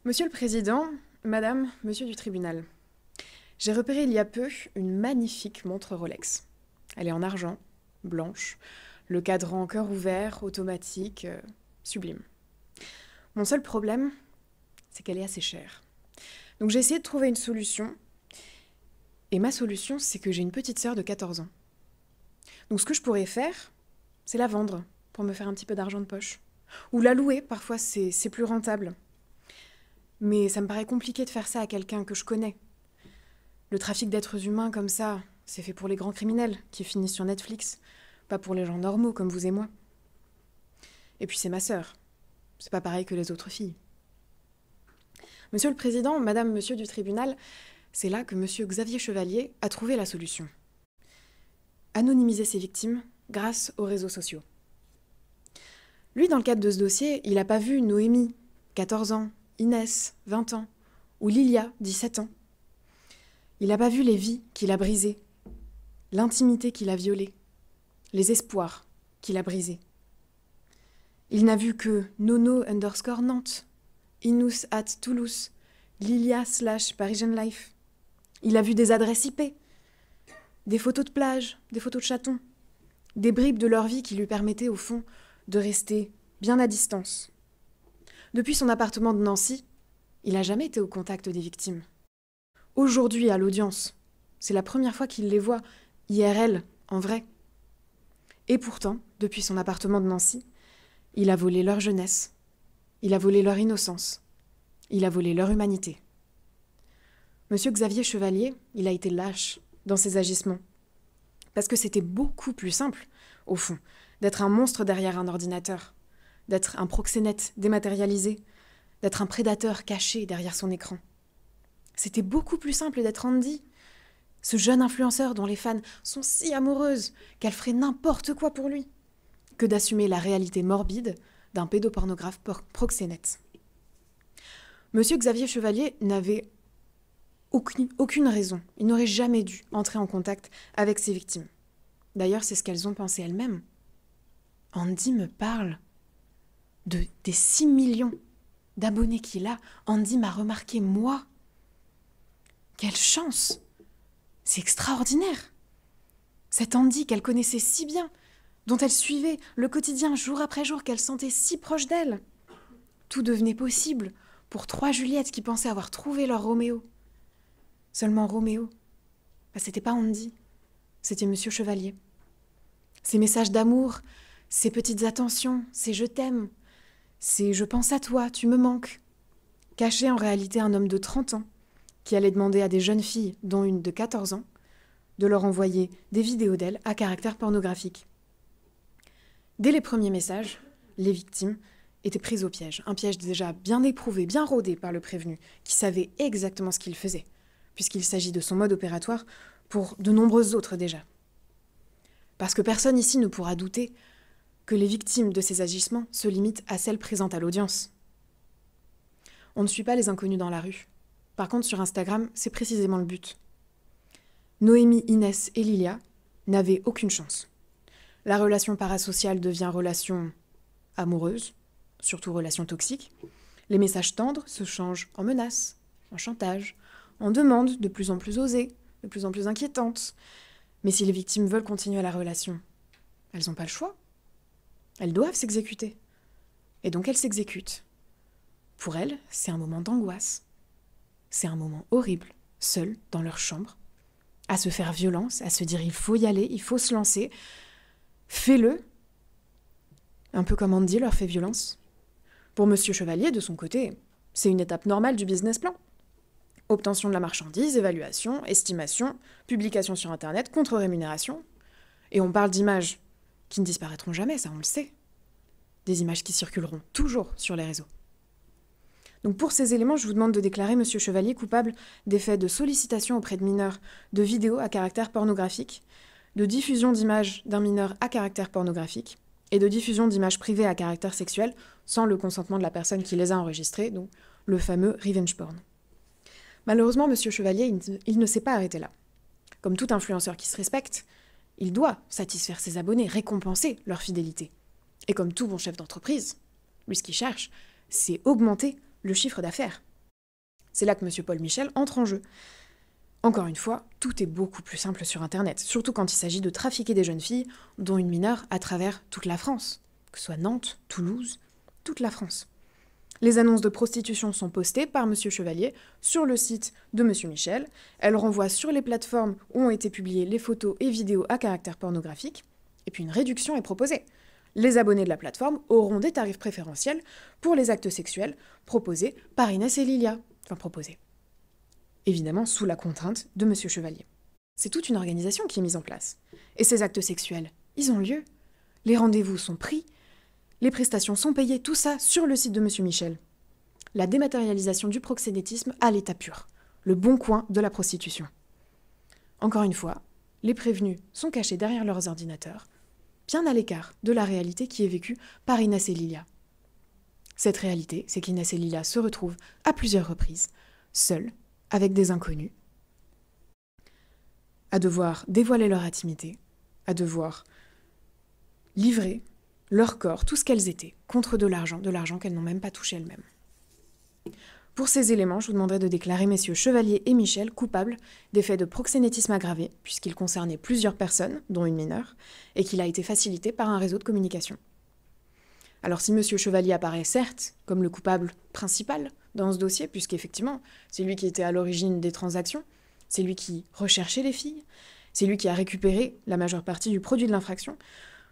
Monsieur le Président, Madame, Monsieur du tribunal, j'ai repéré il y a peu une magnifique montre Rolex. Elle est en argent, blanche, le cadran en cœur ouvert, automatique, sublime. Mon seul problème, c'est qu'elle est assez chère. Donc j'ai essayé de trouver une solution, et ma solution, c'est que j'ai une petite sœur de 14 ans. Donc ce que je pourrais faire, c'est la vendre pour me faire un petit peu d'argent de poche. Ou la louer, parfois c'est plus rentable. Mais ça me paraît compliqué de faire ça à quelqu'un que je connais. Le trafic d'êtres humains comme ça, c'est fait pour les grands criminels qui finissent sur Netflix, pas pour les gens normaux comme vous et moi. Et puis c'est ma sœur. C'est pas pareil que les autres filles. Monsieur le Président, Madame, Monsieur du tribunal, c'est là que Monsieur Xavier Chevalier a trouvé la solution. Anonymiser ses victimes grâce aux réseaux sociaux. Lui, dans le cadre de ce dossier, il n'a pas vu Noémie, 14 ans, Inès, 20 ans, ou Lilia, 17 ans. Il n'a pas vu les vies qu'il a brisées, l'intimité qu'il a violée, les espoirs qu'il a brisés. Il n'a vu que Nono_Nantes, Inous @Toulouse, Lilia/Parisian Life. Il a vu des adresses IP, des photos de plage, des photos de chatons, des bribes de leur vie qui lui permettaient au fond de rester bien à distance. Depuis son appartement de Nancy, il n'a jamais été au contact des victimes. Aujourd'hui, à l'audience, c'est la première fois qu'il les voit IRL, en vrai. Et pourtant, depuis son appartement de Nancy, il a volé leur jeunesse, il a volé leur innocence, il a volé leur humanité. Monsieur Xavier Chevalier, il a été lâche dans ses agissements. Parce que c'était beaucoup plus simple, au fond, d'être un monstre derrière un ordinateur, d'être un proxénète dématérialisé, d'être un prédateur caché derrière son écran. C'était beaucoup plus simple d'être Andy, ce jeune influenceur dont les fans sont si amoureuses qu'elles feraient n'importe quoi pour lui, que d'assumer la réalité morbide d'un pédopornographe proxénète. Monsieur Xavier Chevalier n'avait aucune raison, il n'aurait jamais dû entrer en contact avec ses victimes. D'ailleurs, c'est ce qu'elles ont pensé elles-mêmes. Andy me parle des 6 millions d'abonnés qu'il a. Andy m'a remarqué, moi. Quelle chance! C'est extraordinaire! Cet Andy qu'elle connaissait si bien, dont elle suivait le quotidien jour après jour, qu'elle sentait si proche d'elle. Tout devenait possible pour 3 Juliettes qui pensaient avoir trouvé leur Roméo. Seulement Roméo, c'était pas Andy, c'était Monsieur Chevalier. Ses messages d'amour, ses petites attentions, ses je t'aime, ses je pense à toi, tu me manques. Cachait en réalité un homme de 30 ans qui allait demander à des jeunes filles, dont une de 14 ans, de leur envoyer des vidéos d'elle à caractère pornographique. Dès les premiers messages, les victimes étaient prises au piège. Un piège déjà bien éprouvé, bien rodé par le prévenu, qui savait exactement ce qu'il faisait, puisqu'il s'agit de son mode opératoire pour de nombreuses autres déjà. Parce que personne ici ne pourra douter que les victimes de ces agissements se limitent à celles présentes à l'audience. On ne suit pas les inconnus dans la rue. Par contre, sur Instagram, c'est précisément le but. Noémie, Inès et Lilia n'avaient aucune chance. La relation parasociale devient relation amoureuse, surtout relation toxique. Les messages tendres se changent en menaces, en chantage, en demandes de plus en plus osées, de plus en plus inquiétantes. Mais si les victimes veulent continuer la relation, elles n'ont pas le choix. Elles doivent s'exécuter. Et donc elles s'exécutent. Pour elles, c'est un moment d'angoisse. C'est un moment horrible, seules, dans leur chambre, à se faire violence, à se dire il faut y aller, il faut se lancer. Fais-le. Un peu comme Andy leur fait violence. Pour Monsieur Chevalier, de son côté, c'est une étape normale du business plan. Obtention de la marchandise, évaluation, estimation, publication sur Internet, contre-rémunération. Et on parle d'images qui ne disparaîtront jamais, ça on le sait. Des images qui circuleront toujours sur les réseaux. Donc pour ces éléments, je vous demande de déclarer Monsieur Chevalier coupable des faits de sollicitation auprès de mineurs de vidéos à caractère pornographique, de diffusion d'images d'un mineur à caractère pornographique et de diffusion d'images privées à caractère sexuel sans le consentement de la personne qui les a enregistrées, donc le fameux revenge porn. Malheureusement, Monsieur Chevalier, il ne s'est pas arrêté là. Comme tout influenceur qui se respecte, il doit satisfaire ses abonnés, récompenser leur fidélité. Et comme tout bon chef d'entreprise, lui ce qu'il cherche, c'est augmenter le chiffre d'affaires. C'est là que M. Paul Michel entre en jeu. Encore une fois, tout est beaucoup plus simple sur Internet, surtout quand il s'agit de trafiquer des jeunes filles, dont une mineure, à travers toute la France, que ce soit Nantes, Toulouse, toute la France. Les annonces de prostitution sont postées par M. Chevalier sur le site de M. Michel. Elles renvoient sur les plateformes où ont été publiées les photos et vidéos à caractère pornographique. Et puis une réduction est proposée. Les abonnés de la plateforme auront des tarifs préférentiels pour les actes sexuels proposés par Inès et Lilia. Enfin, proposés. Évidemment, sous la contrainte de M. Chevalier. C'est toute une organisation qui est mise en place. Et ces actes sexuels, ils ont lieu. Les rendez-vous sont pris. Les prestations sont payées, tout ça sur le site de M. Michel. La dématérialisation du proxénétisme à l'état pur. Le bon coin de la prostitution. Encore une fois, les prévenus sont cachés derrière leurs ordinateurs, bien à l'écart de la réalité qui est vécue par Inès et Lilia. Cette réalité, c'est qu'Inès et Lilia se retrouvent à plusieurs reprises, seules, avec des inconnus, à devoir dévoiler leur intimité, à devoir livrer leur corps, tout ce qu'elles étaient, contre de l'argent qu'elles n'ont même pas touché elles-mêmes. Pour ces éléments, je vous demanderai de déclarer messieurs Chevalier et Michel coupables des faits de proxénétisme aggravé, puisqu'ils concernaient plusieurs personnes, dont une mineure, et qu'il a été facilité par un réseau de communication. Alors si monsieur Chevalier apparaît certes comme le coupable principal dans ce dossier, puisqu'effectivement, c'est lui qui était à l'origine des transactions, c'est lui qui recherchait les filles, c'est lui qui a récupéré la majeure partie du produit de l'infraction,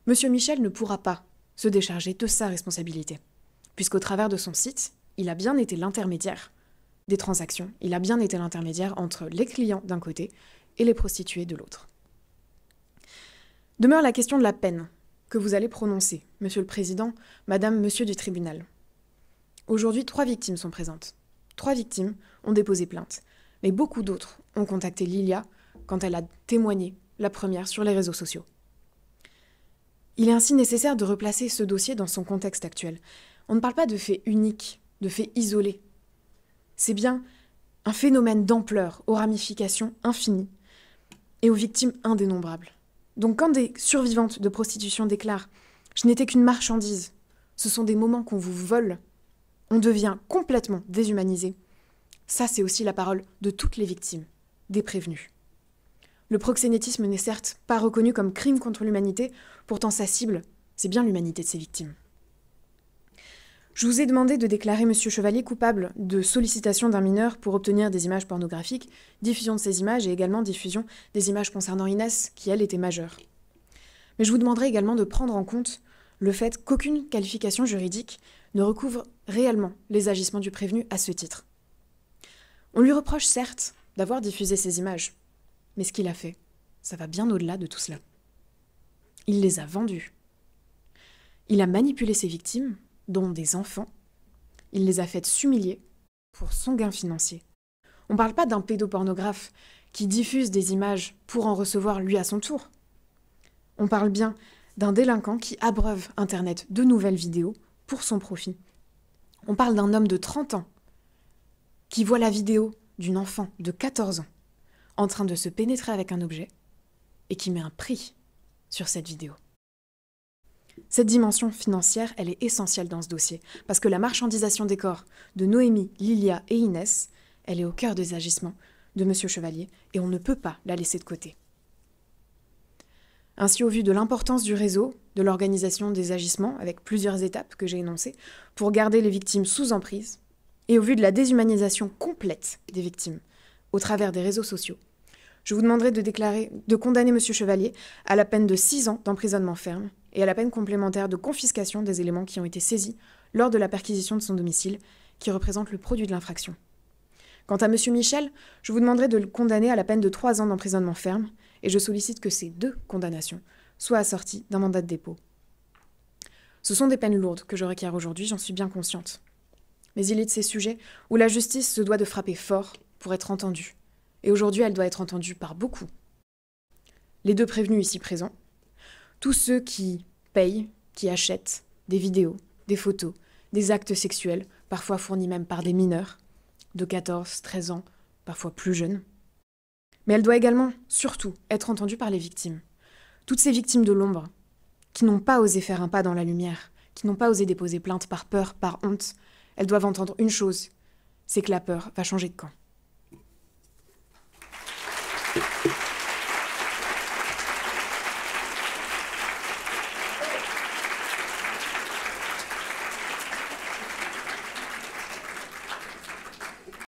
monsieur Michel ne pourra pas se décharger de sa responsabilité, puisqu'au travers de son site, il a bien été l'intermédiaire des transactions, il a bien été l'intermédiaire entre les clients d'un côté et les prostituées de l'autre. Demeure la question de la peine que vous allez prononcer, monsieur le président, madame, monsieur du tribunal. Aujourd'hui, 3 victimes sont présentes. 3 victimes ont déposé plainte, mais beaucoup d'autres ont contacté Lilia quand elle a témoigné, la première, sur les réseaux sociaux. Il est ainsi nécessaire de replacer ce dossier dans son contexte actuel. On ne parle pas de faits uniques, de faits isolés. C'est bien un phénomène d'ampleur, aux ramifications infinies et aux victimes indénombrables. Donc quand des survivantes de prostitution déclarent « Je n'étais qu'une marchandise », ce sont des moments qu'on vous vole, on devient complètement déshumanisé. Ça, c'est aussi la parole de toutes les victimes, des prévenus. Le proxénétisme n'est certes pas reconnu comme crime contre l'humanité, pourtant sa cible, c'est bien l'humanité de ses victimes. Je vous ai demandé de déclarer M. Chevalier coupable de sollicitation d'un mineur pour obtenir des images pornographiques, diffusion de ces images et également diffusion des images concernant Inès, qui elle était majeure. Mais je vous demanderai également de prendre en compte le fait qu'aucune qualification juridique ne recouvre réellement les agissements du prévenu à ce titre. On lui reproche certes d'avoir diffusé ces images, mais ce qu'il a fait, ça va bien au-delà de tout cela. Il les a vendues. Il a manipulé ses victimes, dont des enfants. Il les a faites s'humilier pour son gain financier. On ne parle pas d'un pédopornographe qui diffuse des images pour en recevoir lui à son tour. On parle bien d'un délinquant qui abreuve Internet de nouvelles vidéos pour son profit. On parle d'un homme de 30 ans qui voit la vidéo d'une enfant de 14 ans en train de se pénétrer avec un objet et qui met un prix sur cette vidéo. Cette dimension financière, elle est essentielle dans ce dossier, parce que la marchandisation des corps de Noémie, Lilia et Inès, elle est au cœur des agissements de M. Chevalier, et on ne peut pas la laisser de côté. Ainsi, au vu de l'importance du réseau, de l'organisation des agissements, avec plusieurs étapes que j'ai énoncées, pour garder les victimes sous emprise, et au vu de la déshumanisation complète des victimes, au travers des réseaux sociaux, je vous demanderai de condamner M. Chevalier à la peine de 6 ans d'emprisonnement ferme et à la peine complémentaire de confiscation des éléments qui ont été saisis lors de la perquisition de son domicile, qui représente le produit de l'infraction. Quant à M. Michel, je vous demanderai de le condamner à la peine de 3 ans d'emprisonnement ferme, et je sollicite que ces 2 condamnations soient assorties d'un mandat de dépôt. Ce sont des peines lourdes que je requiers aujourd'hui, j'en suis bien consciente. Mais il est de ces sujets où la justice se doit de frapper fort pour être entendue. Et aujourd'hui, elle doit être entendue par beaucoup. Les 2 prévenus ici présents, tous ceux qui payent, qui achètent des vidéos, des photos, des actes sexuels, parfois fournis même par des mineurs, de 14, 13 ans, parfois plus jeunes. Mais elle doit également, surtout, être entendue par les victimes. Toutes ces victimes de l'ombre, qui n'ont pas osé faire un pas dans la lumière, qui n'ont pas osé déposer plainte par peur, par honte, elles doivent entendre une chose, c'est que la peur va changer de camp.